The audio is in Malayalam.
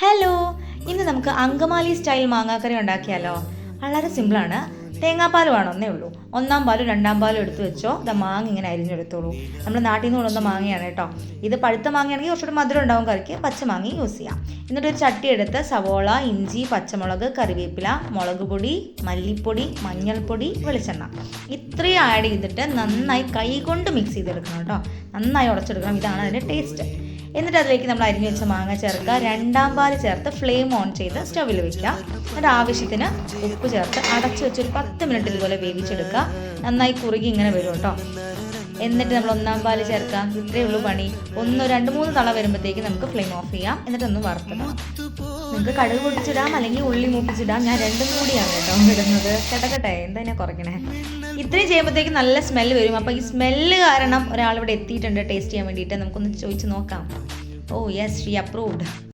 ഹലോ, ഇന്ന് നമുക്ക് അങ്കമാലി സ്റ്റൈൽ മാങ്ങാക്കറി ഉണ്ടാക്കിയാലോ. വളരെ സിമ്പിളാണ്. തേങ്ങാപ്പാൽ വേണമെന്നേ ഉള്ളൂ. ഒന്നാം പാലും രണ്ടാം പാലും എടുത്ത് വെച്ചോ. മാങ്ങ ഇങ്ങനെ അരിഞ്ഞെടുത്തോളൂ. നമ്മൾ നാട്ടിൽ നിന്ന് കൊണ്ടുവന്ന മാങ്ങയാണ് കേട്ടോ. ഇത് പഴുത്ത മാങ്ങയാണെങ്കിൽ കുറച്ചുകൂടി മധുരം ഉണ്ടാവും കറിക്ക്. പച്ചമാങ്ങ യൂസ് ചെയ്യാം. എന്നിട്ട് ഒരു ചട്ടി എടുത്ത് സവോള, ഇഞ്ചി, പച്ചമുളക്, കറിവേപ്പില, മുളക് പൊടി, മല്ലിപ്പൊടി, മഞ്ഞൾപ്പൊടി, വെളിച്ചെണ്ണ ഇത്രയും ആഡ് ചെയ്തിട്ട് നന്നായി കൈ കൊണ്ട് മിക്സ് ചെയ്തെടുക്കണം കേട്ടോ. നന്നായി ഉടച്ചെടുക്കണം. ഇതാണ് അതിൻ്റെ ടേസ്റ്റ്. എന്നിട്ട് അതിലേക്ക് നമ്മൾ അരിഞ്ഞു വെച്ച മാങ്ങ ചേർക്കുക. രണ്ടാം പാല് ചേർത്ത് ഫ്ലെയിം ഓൺ ചെയ്ത് സ്റ്റവിൽ വെക്കുക. എന്നിട്ട് ആവശ്യത്തിന് ഉപ്പ് ചേർത്ത് അടച്ചു വെച്ചൊരു 10 മിനിറ്റ് ഇതുപോലെ വേവിച്ചെടുക്കുക. നന്നായി കുറുകി ഇങ്ങനെ വരും കേട്ടോ. എന്നിട്ട് നമ്മൾ ഒന്നാം പാല് ചേർക്കാം. ഇത്രയേ ഉള്ളൂ പണി. 2-3 തള വരുമ്പോഴത്തേക്ക് നമുക്ക് ഫ്ലെയിം ഓഫ് ചെയ്യാം. എന്നിട്ടൊന്ന് വറുത്തിടാം. നിങ്ങൾക്ക് കടുക് പൊട്ടിച്ചിടാം, അല്ലെങ്കിൽ ഉള്ളി മൂപ്പിച്ചിടാം. ഞാൻ രണ്ടും കൂടിയാണ് കേട്ടോ ഇടുന്നത്. കേട്ടക്കട്ടെ, എന്താ ഞാൻ കുറയ്ക്കണേ. ഇത്രയും ചെയ്യുമ്പോഴത്തേക്ക് നല്ല സ്മെല്ല് വരും. അപ്പോൾ ഈ സ്മെല്ല് കാരണം ഒരാളിവിടെ എത്തിയിട്ടുണ്ട് ടേസ്റ്റ് ചെയ്യാൻ വേണ്ടിയിട്ട്. നമുക്കൊന്ന് ചോദിച്ച് നോക്കാം. Oh yes, she approved.